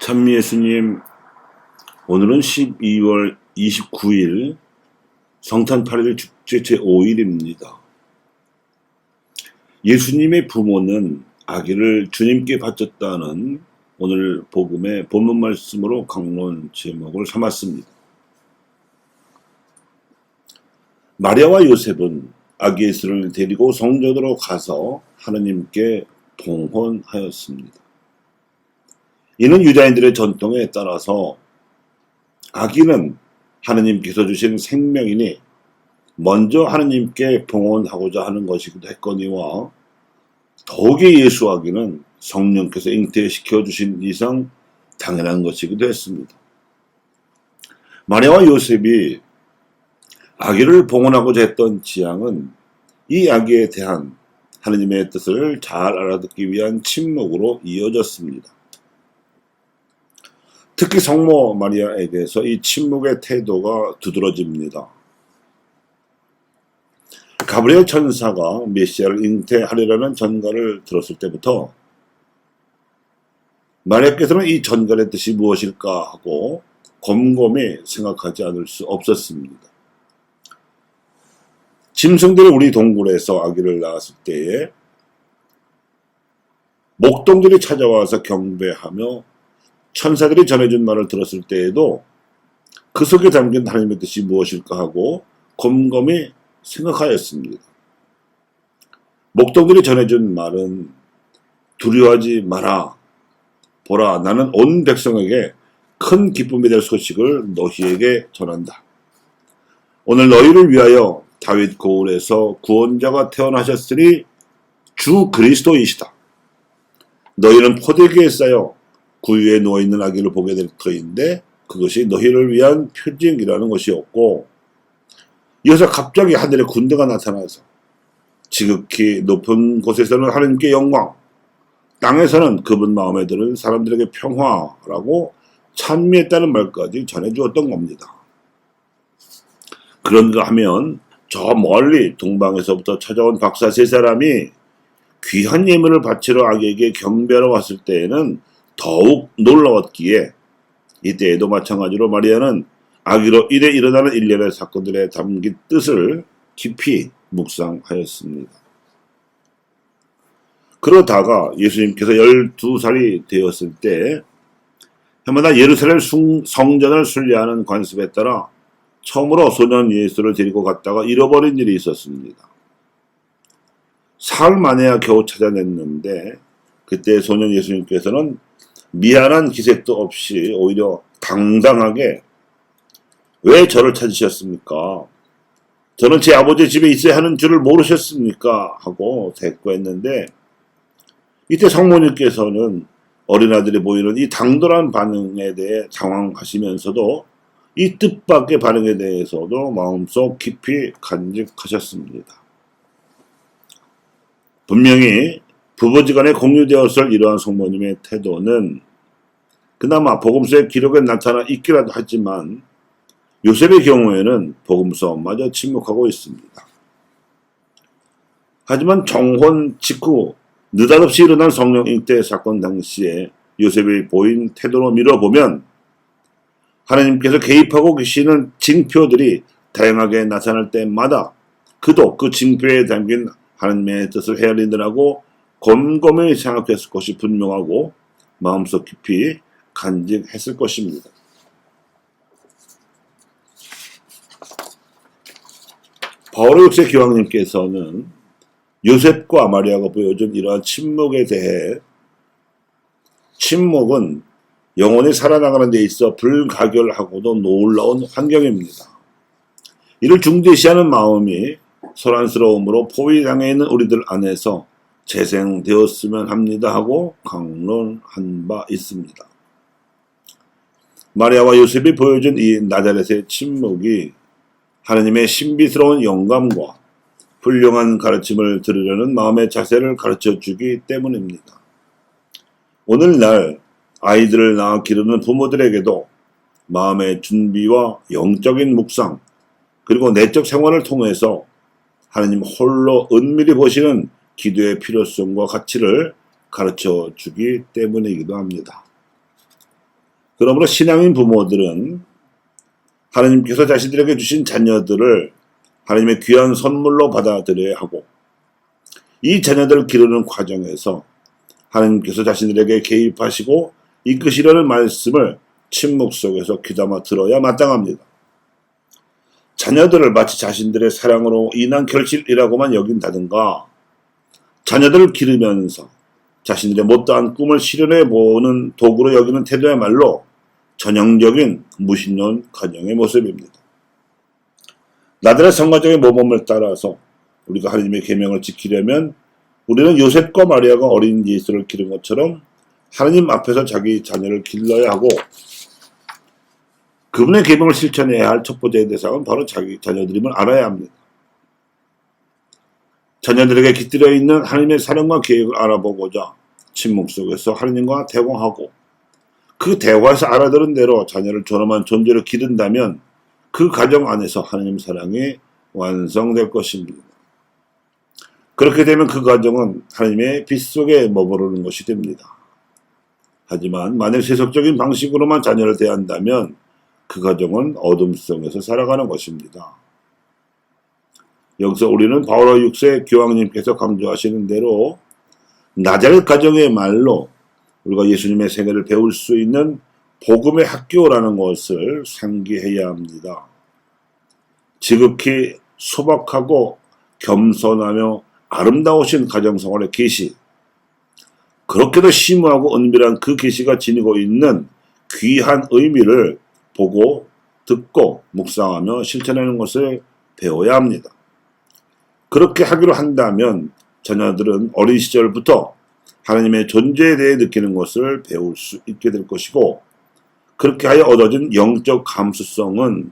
참 예수님, 오늘은 12월 29일 성탄 8일 축제 제5일입니다. 예수님의 부모는 아기를 주님께 바쳤다는 오늘 복음의 본문 말씀으로 강론 제목을 삼았습니다. 마리아와 요셉은 아기 예수를 데리고 성전으로 가서 하느님께 봉헌하였습니다. 이는 유다인들의 전통에 따라서 아기는 하느님께서 주신 생명이니 먼저 하느님께 봉헌하고자 하는 것이기도 했거니와 더욱이 예수 아기는 성령께서 잉태시켜 주신 이상 당연한 것이기도 했습니다. 마리아와 요셉이 아기를 봉헌하고자 했던 지향은 이 아기에 대한 하느님의 뜻을 잘 알아듣기 위한 침묵으로 이어졌습니다. 특히 성모 마리아에게서 이 침묵의 태도가 두드러집니다. 가브리엘 천사가 메시아를 잉태하리라는 전가를 들었을 때부터 마리아께서는 이 전갈의 뜻이 무엇일까 하고 곰곰이 생각하지 않을 수 없었습니다. 짐승들이 우리 동굴에서 아기를 낳았을 때에 목동들이 찾아와서 경배하며 천사들이 전해준 말을 들었을 때에도 그 속에 담긴 하나님의 뜻이 무엇일까 하고 곰곰이 생각하였습니다. 목동들이 전해준 말은 두려워하지 마라. 보라, 나는 온 백성에게 큰 기쁨이 될 소식을 너희에게 전한다. 오늘 너희를 위하여 다윗 고을에서 구원자가 태어나셨으니 주 그리스도이시다. 너희는 포대기에 쌓여 구유에 누워있는 아기를 보게 될 터인데 그것이 너희를 위한 표징이라는 것이었고, 이어서 갑자기 하늘에 군대가 나타나서 지극히 높은 곳에서는 하나님께 영광, 땅에서는 그분 마음에 드는 사람들에게 평화라고 찬미했다는 말까지 전해주었던 겁니다. 그런가 하면 저 멀리 동방에서부터 찾아온 박사 세 사람이 귀한 예물을 바치러 아기에게 경배하러 왔을 때에는 더욱 놀라웠기에 이때에도 마찬가지로 마리아는 아기로 인해 일어나는 일련의 사건들에 담긴 뜻을 깊이 묵상하였습니다. 그러다가 예수님께서 12살이 되었을 때 해마다 예루살렘 성전을 순례하는 관습에 따라 처음으로 소년 예수를 데리고 갔다가 잃어버린 일이 있었습니다. 사흘 만에야 겨우 찾아냈는데 그때 소년 예수님께서는 미안한 기색도 없이 오히려 당당하게 왜 저를 찾으셨습니까? 저는 제 아버지 집에 있어야 하는 줄을 모르셨습니까? 하고 대꾸했는데 이때 성모님께서는 어린아들이 보이는 이 당돌한 반응에 대해 당황하시면서도 이 뜻밖의 반응에 대해서도 마음속 깊이 간직하셨습니다. 분명히 부부지간에 공유되었을 이러한 성모님의 태도는 그나마 복음서의 기록에 나타나 있기라도 하지만 요셉의 경우에는 복음서마저 침묵하고 있습니다. 하지만 정혼 직후 느닷없이 일어난 성령 잉태 사건 당시에 요셉이 보인 태도로 미뤄보면 하나님께서 개입하고 계시는 징표들이 다양하게 나타날 때마다 그도 그 징표에 담긴 하나님의 뜻을 헤아리느라고 곰곰이 생각했을 것이 분명하고 마음속 깊이 간직했을 것입니다. 바오로 6세 교황님께서는 요셉과 마리아가 보여준 이러한 침묵에 대해 침묵은 영혼이 살아나가는 데 있어 불가결하고도 놀라운 환경입니다. 이를 중대시하는 마음이 소란스러움으로 포위당해 있는 우리들 안에서 재생되었으면 합니다 하고 강론한 바 있습니다. 마리아와 요셉이 보여준 이 나자렛의 침묵이 하나님의 신비스러운 영감과 훌륭한 가르침을 들으려는 마음의 자세를 가르쳐주기 때문입니다. 오늘날 아이들을 낳아 기르는 부모들에게도 마음의 준비와 영적인 묵상 그리고 내적 생활을 통해서 하나님 홀로 은밀히 보시는 기도의 필요성과 가치를 가르쳐주기 때문이기도 합니다. 그러므로 신앙인 부모들은 하나님께서 자신들에게 주신 자녀들을 하나님의 귀한 선물로 받아들여야 하고, 이 자녀들을 기르는 과정에서 하나님께서 자신들에게 개입하시고 이끄시려는 말씀을 침묵 속에서 귀담아 들어야 마땅합니다. 자녀들을 마치 자신들의 사랑으로 인한 결실이라고만 여긴다든가, 자녀들을 기르면서 자신들의 못다한 꿈을 실현해보는 도구로 여기는 태도야말로 전형적인 무신론 가정의 모습입니다. 나들의 성가적인 모범을 따라서 우리가 하나님의 계명을 지키려면 우리는 요셉과 마리아가 어린 예수를 기른 것처럼 하나님 앞에서 자기 자녀를 길러야 하고, 그분의 계명을 실천해야 할 첫 번째 대상은 바로 자기 자녀들임을 알아야 합니다. 자녀들에게 깃들여 있는 하나님의 사랑과 계획을 알아보고자 침묵 속에서 하나님과 대화하고, 그 대화에서 알아들은 대로 자녀를 존엄한 존재로 기른다면 그 가정 안에서 하나님 사랑이 완성될 것입니다. 그렇게 되면 그 가정은 하나님의 빛 속에 머무르는 것이 됩니다. 하지만 만일 세속적인 방식으로만 자녀를 대한다면 그 가정은 어둠 속에서 살아가는 것입니다. 여기서 우리는 바오로 6세 교황님께서 강조하시는 대로 나자렛 가정의 말로 우리가 예수님의 생애를 배울 수 있는 복음의 학교라는 것을 상기해야 합니다. 지극히 소박하고 겸손하며 아름다우신 가정생활의 계시, 그렇게도 심오하고 은밀한 그 계시가 지니고 있는 귀한 의미를 보고 듣고 묵상하며 실천하는 것을 배워야 합니다. 그렇게 하기로 한다면 자녀들은 어린 시절부터 하나님의 존재에 대해 느끼는 것을 배울 수 있게 될 것이고, 그렇게 하여 얻어진 영적 감수성은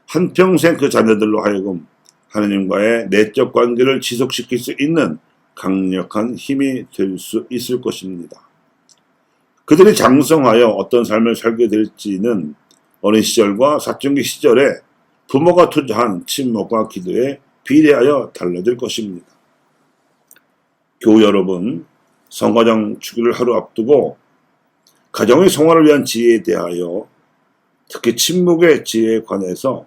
한평생 그 자녀들로 하여금 하나님과의 내적 관계를 지속시킬 수 있는 강력한 힘이 될 수 있을 것입니다. 그들이 장성하여 어떤 삶을 살게 될지는 어린 시절과 사춘기 시절에 부모가 투자한 침묵과 기도에 비례하여 달라질 것입니다. 교우 여러분, 성가정 주기를 하루 앞두고 가정의 성화를 위한 지혜에 대하여, 특히 침묵의 지혜에 관해서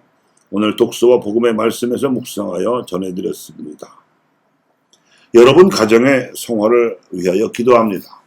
오늘 독서와 복음의 말씀에서 묵상하여 전해드렸습니다. 여러분 가정의 성화를 위하여 기도합니다.